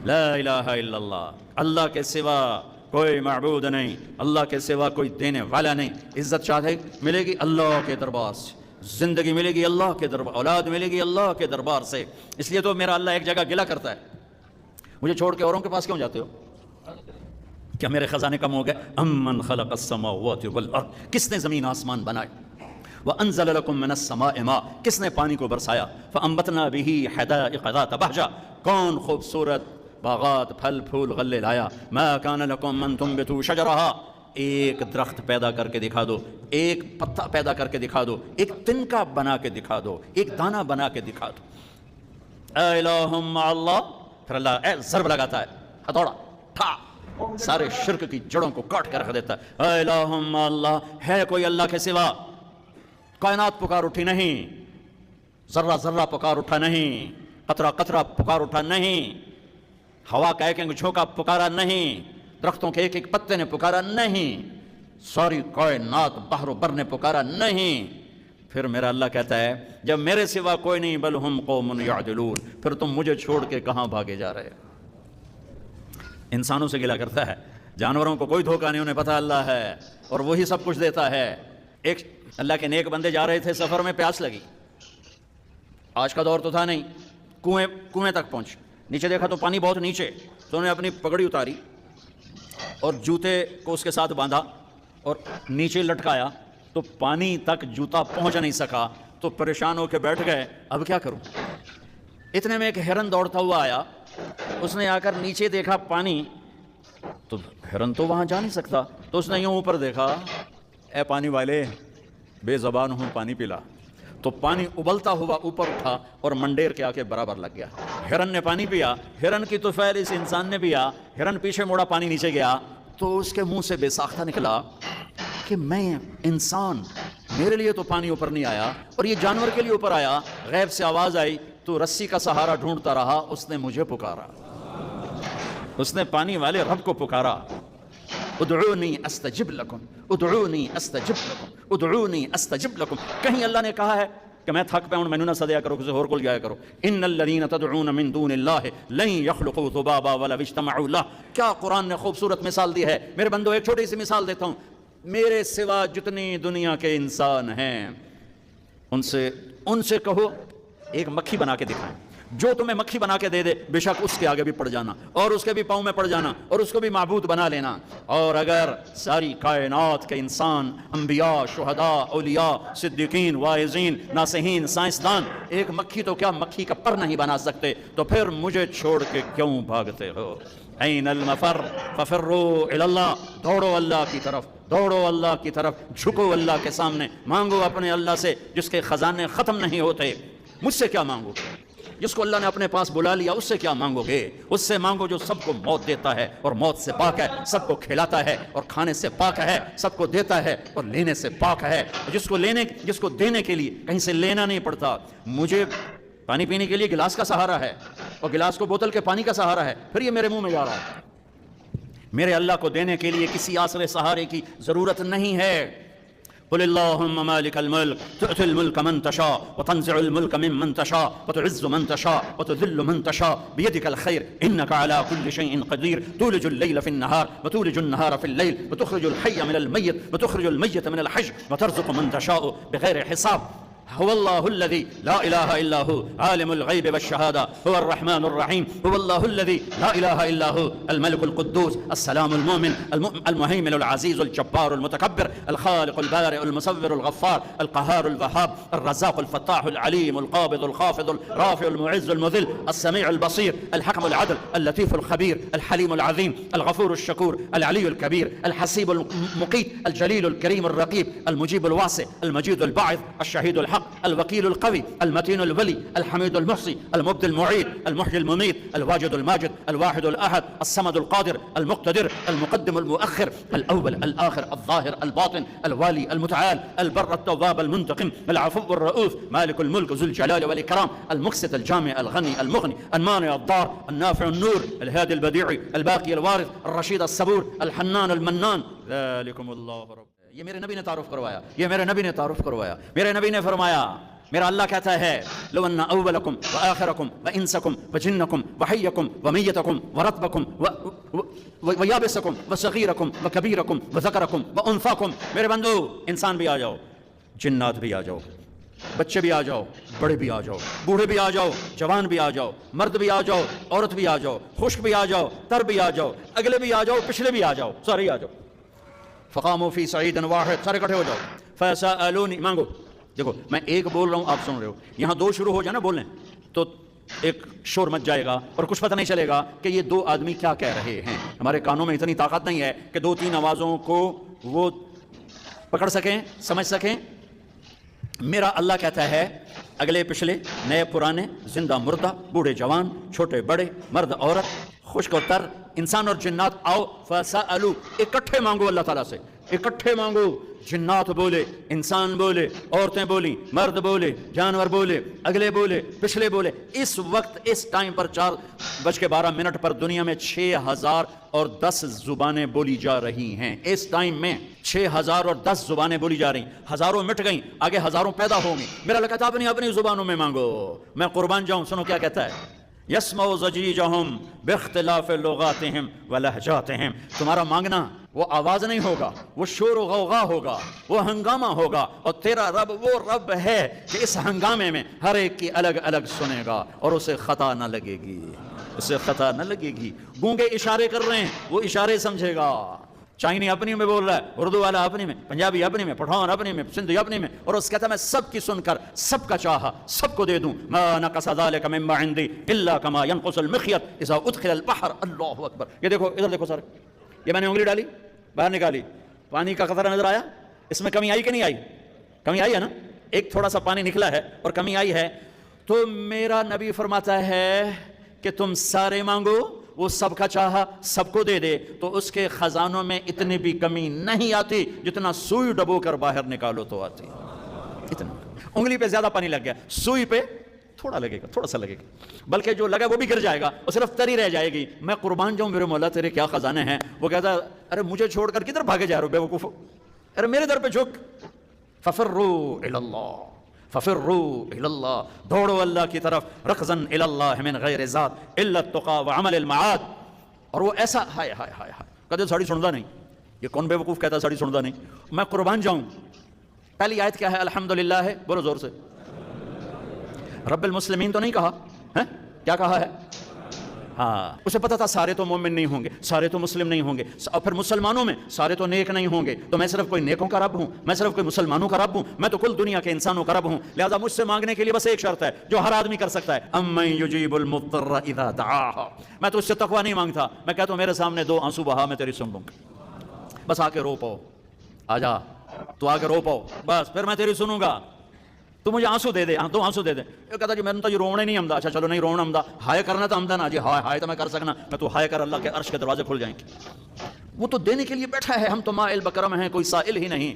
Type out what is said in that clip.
لا الہ الا اللہ، اللہ کے سوا کوئی معبود نہیں، اللہ کے سوا کوئی دینے والا نہیں۔ عزت چاہے ملے گی اللہ کے دربار سے، زندگی ملے گی اللہ کے دربار، اولاد ملے گی اللہ کے دربار سے۔ اس لیے تو میرا اللہ ایک جگہ گلہ کرتا ہے، مجھے چھوڑ کے اوروں کے پاس کیوں جاتے ہو؟ کیا میرے خزانے کم ہو گئے؟ امن خلق السماوات والارض، کس نے زمین آسمان بنائے؟ وانزل لكم من السماء ماء، کس نے پانی کو برسایا؟ فانبتنا به حدائق ذات بہجہ، کون خوبصورت باغات پھل پھول غلے لایا؟ ما كان لكم ان تنبتوا شجرها، ایک درخت پیدا کر کے دکھا دو، ایک پتا پیدا کر کے دکھا دو، ایک تنکا بنا کے دکھا دو، ایک دانہ بنا کے دکھا دو۔ الہ مع اللہ، پھر اللہ ضرب لگاتا ہے، ہتھوڑا ٹھا، سارے شرک کی جڑوں کو کاٹ کر رکھ دیتا ہے۔ الہ مع اللہ، ہے کوئی اللہ کے سوا؟ کائنات پکار اٹھی نہیں، ذرہ ذرہ پکار اٹھا نہیں، قطرہ قطرہ پکار اٹھا نہیں، ہوا کا ایک ایک جھونکا پکارا نہیں، درختوں کے ایک ایک پتے نے پکارا نہیں، ساری کائنات بحر و بر نے پکارا نہیں۔ پھر میرا اللہ کہتا ہے جب میرے سوا کوئی نہیں، بل ہم قوم یعدلون، پھر تم مجھے چھوڑ کے کہاں بھاگے جا رہے ہو؟ انسانوں سے گلہ کرتا ہے، جانوروں کو کوئی دھوکہ نہیں، انہیں پتہ اللہ ہے اور وہی سب کچھ دیتا ہے۔ ایک اللہ کے نیک بندے جا رہے تھے سفر میں، پیاس لگی، آج کا دور تو تھا نہیں، کنویں تک پہنچ، نیچے دیکھا تو پانی بہت نیچے، تو انہوں نے اپنی پگڑی اتاری اور جوتے کو اس کے ساتھ باندھا اور نیچے لٹکایا، تو پانی تک جوتا پہنچ نہیں سکا، تو پریشان ہو کے بیٹھ گئے، اب کیا کروں؟ اتنے میں ایک ہرن دوڑتا ہوا آیا، اس نے آ کر نیچے دیکھا پانی، تو ہرن تو وہاں جا نہیں سکتا، تو اس نے یوں اوپر دیکھا، اے پانی والے بے زبان ہوں، پانی پلا، تو پانی ابلتا ہوا اوپر اٹھا اور منڈیر کے آکے برابر لگ گیا۔ ہرن نے پانی پیا، ہرن کی طفیل اس انسان نے پیا، ہرن پیچھے موڑا، پانی نیچے گیا، تو اس کے منہ سے بے ساختہ نکلا کہ میں انسان، میرے لیے تو پانی اوپر نہیں آیا اور یہ جانور کے لیے اوپر آیا۔ غیب سے آواز آئی، تو رسی کا سہارا ڈھونڈتا رہا، اس نے مجھے پکارا، اس نے پانی والے رب کو پکارا۔ ادعونی استجب لکم، ادعونی استجب لکم، ادعونی استجب لکم۔ کہیں اللہ نے کہا ہے کہ میں تھک پہ ہوں، مینوں نہ سدیا کرو، کسی اور کو جایا کرو۔ ان الذین تدعون من دون اللہ لن یخلقوا ذبابا ولو اجتمعوا لہ۔ کیا قرآن نے خوبصورت مثال دی ہے۔ میرے بندو ایک چھوٹی سی مثال دیتا ہوں، میرے سوا جتنی دنیا کے انسان ہیں ان سے کہو ایک مکھی بنا کے دکھائیں، جو تمہیں مکھی بنا کے دے دے بے شک اس کے آگے بھی پڑ جانا اور اس کے بھی پاؤں میں پڑ جانا اور اس کو بھی معبود بنا لینا۔ اور اگر ساری کائنات کے انسان، انبیاء، شہداء، اولیاء، صدیقین، واعظین، ناصحین، سائنسدان ایک مکھی تو کیا مکھی کا پر نہیں بنا سکتے، تو پھر مجھے چھوڑ کے کیوں بھاگتے ہو؟ این المفر ففروا الی اللہ، دوڑو اللہ کی طرف، دوڑو اللہ کی طرف، جھکو اللہ کے سامنے، مانگو اپنے اللہ سے جس کے خزانے ختم نہیں ہوتے۔ مجھ سے کیا مانگو؟ جس کو اللہ نے اپنے پاس بلا لیا اس سے کیا مانگو گے؟ اس سے مانگو جو سب کو موت دیتا ہے اور موت سے پاک ہے، سب کو کھلاتا ہے اور کھانے سے پاک ہے، سب کو دیتا ہے اور لینے سے پاک ہے، جس کو دینے کے لیے کہیں سے لینا نہیں پڑتا۔ مجھے پانی پینے کے لیے گلاس کا سہارا ہے اور گلاس کو بوتل کے پانی کا سہارا ہے، پھر یہ میرے منہ میں جا رہا ہے۔ میرے اللہ کو دینے کے لیے کسی آسرے سہارے کی ضرورت نہیں ہے۔ قل اللهم مالك الملك تؤتي الملك من تشاء وتنزع الملك ممن تشاء وتعز من تشاء وتذل من تشاء بيدك الخير إنك على كل شيء قدير تولج الليل في النهار وتولج النهار في الليل وتخرج الحي من الميت وتخرج الميت من الحي وترزق من تشاء بغير حساب هو الله الذي لا إله إلا هو عالم الغيب والشهادة هو الرحمن الرحيم هو الله الذي لا إله إلا هو الملك القدوس السلام المؤمن المهيمن العزيز الجبار المتكبر الخالق البارئ المصور الغفار القهار الوهاب الرزاق الفتاح العليم القابض الخافض الرافع المعز المذل السميع البصير الحكم العدل اللطيف الخبير الحليم العظيم الغفور الشكور العلي الكبير الحسيب المقيت الجليل الكريم الرقيب المجيب الواسع المجيد الباعث الشهيد الحق الوكيل القوي المتين الولي الحميد المحصي المبدي المعيد المحيي المميت الواجد الماجد الواحد الأحد الصمد القادر المقتدر المقدم المؤخر الأول الآخر الظاهر الباطن الوالي المتعال البر التواب المنتقم العفو الرؤوف مالك الملك ذو الجلال والإكرام المقسط الجامع الغني المغني المانع الضار النافع النور الهادي البديع الباقي الوارث الرشيد الصبور الحنان المنان ذلكم الله رب۔ یہ میرے نبی نے تعارف کروایا، یہ میرے نبی نے تعارف کروایا۔ میرے نبی نے فرمایا میرا اللہ کہتا ہے لو ان اولکم وآخرکم وانسکم وجنکم وحیکم ومیتکم ورطبکم ویابسکم وصغیرکم وکبیرکم وذکرکم وانثاکم، میرے بندو انسان بھی آ جاؤ، جنات بھی آ جاؤ، بچے بھی آ جاؤ، بڑے بھی آ جاؤ، بوڑھے بھی آ جاؤ، جوان بھی آ جاؤ، مرد بھی آ جاؤ، عورت بھی آ جاؤ، خشک بھی آ جاؤ، تر بھی آ جاؤ، اگلے بھی آ جاؤ، پچھلے بھی آ جاؤ، سارے آ جاؤ، فقاموا فی صعید واحد، سارے اکٹھے ہو جاؤ، فسألونی، مانگو. دیکھو میں ایک بول رہا ہوں، آپ سن رہے ہو، یہاں دو شروع ہو جائے نا بولنے تو ایک شور مچ جائے گا اور کچھ پتہ نہیں چلے گا کہ یہ دو آدمی کیا کہہ رہے ہیں. ہمارے کانوں میں اتنی طاقت نہیں ہے کہ دو تین آوازوں کو وہ پکڑ سکیں، سمجھ سکیں. میرا اللہ کہتا ہے اگلے پچھلے، نئے پرانے، زندہ مردہ، بوڑھے جوان، چھوٹے بڑے، مرد عورت، خشک و تر، انسان اور جنات، آؤ فسألو، اکٹھے مانگو اللہ تعالیٰ سے، اکٹھے مانگو. جنات بولے، انسان بولے، عورتیں بولیں، مرد بولے، جانور بولے، اگلے بولے، پچھلے بولے. اس وقت اس ٹائم پر 4:12 پر دنیا میں 6010 زبانیں بولی جا رہی ہیں. اس ٹائم میں 6010 زبانیں بولی جا رہی ہیں. ہزاروں مٹ گئیں، آگے ہزاروں پیدا ہوں گی. میرا اللہ کہتا ہے اپنی اپنی زبانوں میں مانگو. میں قربان جاؤں، سنو کیا کہتا ہے، یسمع ضجیجہم باختلاف لغاتہم ولہجاتہم. تمہارا مانگنا وہ آواز نہیں ہوگا، وہ شور و غوغا ہوگا، وہ ہنگامہ ہوگا، اور تیرا رب وہ رب ہے کہ اس ہنگامے میں ہر ایک کی الگ الگ سنے گا اور اسے خطا نہ لگے گی، اسے خطا نہ لگے گی. گونگے اشارے کر رہے ہیں، وہ اشارے سمجھے گا. چائنی اپنی میں بول رہا ہے، اردو والا اپنی میں، پنجابی اپنی میں، پٹھان اپنی میں، سندھی اپنی میں، اور اس کہتا ہے میں سب کی سن کر سب کا چاہا سب کو دے دوں. ما نقص ذلك مما عندي الا كما ينقص المخيط اذا ادخل البحر. اللہ اکبر. یہ دیکھو ادھر دیکھو سر، یہ میں نے انگلی ڈالی، باہر نکالی، پانی کا قطرہ نظر آیا، اس میں کمی آئی کہ نہیں آئی؟ کمی آئی ہے نا، ایک تھوڑا سا پانی نکلا ہے اور کمی آئی ہے. تو میرا نبی فرماتا ہے کہ تم سارے مانگو، وہ سب کا چاہا سب کو دے دے. تو اس کے خزانوں میں اتنی بھی کمی نہیں آتی جتنا سوئی ڈبو کر باہر نکالو تو آتی. اتنا انگلی پہ زیادہ پانی لگ گیا، سوئی پہ تھوڑا لگے گا، تھوڑا سا لگے گا، بلکہ جو لگا وہ بھی گر جائے گا اور صرف تری رہ جائے گی. میں قربان جاؤں میرے مولا تیرے کیا خزانے ہیں. وہ کہتا ہے ارے مجھے چھوڑ کر کدھر بھاگے جا رہے ہو بے وقوف، ارے میرے در پہ جھک. ففروا الی اللہ، ففروا الی اللہ، دوڑو اللہ کی طرف. رکضا الی اللہ من غیر ذات الا التقى وعمل المعاد. اور وہ ایسا ہائے ہائے ہائے ہائے، کدے ساڑی سندا نہیں. یہ کون بے وقوف کہتا ہے ساڑی سندا نہیں؟ میں قربان جاؤں. پہلی آیت کیا ہے؟ الحمدللہ ہے، بولو زور سے. رب المسلمین تو نہیں کہا ہے، کیا کہا ہے؟ ہاں، اسے پتا تھا سارے تو مومن نہیں ہوں گے، سارے تو مسلم نہیں ہوں گے، اور پھر مسلمانوں میں سارے تو نیک نہیں ہوں گے. تو میں صرف کوئی نیکوں کا رب ہوں، میں صرف کوئی مسلمانوں کا رب ہوں، میں تو کل دنیا کے انسانوں کا رب ہوں. لہذا مجھ سے مانگنے کے لیے بس ایک شرط ہے جو ہر آدمی کر سکتا ہے، امن یجیب المضطر اذا دعاہ. میں تو اس سے تقویٰ نہیں مانگتا، میں کہتا ہوں میرے سامنے 2 آنسو بہا، میں تیری سن لوں گا. بس آ کے رو پاؤ، آ جا تو آ کے رو پاؤ، بس پھر میں تیری سنوں گا. تو مجھے آنسو دے دے، ہاں 2 آنسو دے دے. یہ کہتا جی میں نے تو یہ رونے نہیں آمدا. اچھا چلو نہیں رونا آمدا، ہائے کرنا تو آمدا نا جی. ہائے ہائے تو میں کر سکنا، میں تو ہائے کر اللہ کے عرش کے دروازے کھل جائیں گے. وہ تو دینے کے لیے بیٹھا ہے، ہم تو مائل بکرم ہیں، کوئی سائل ہی نہیں.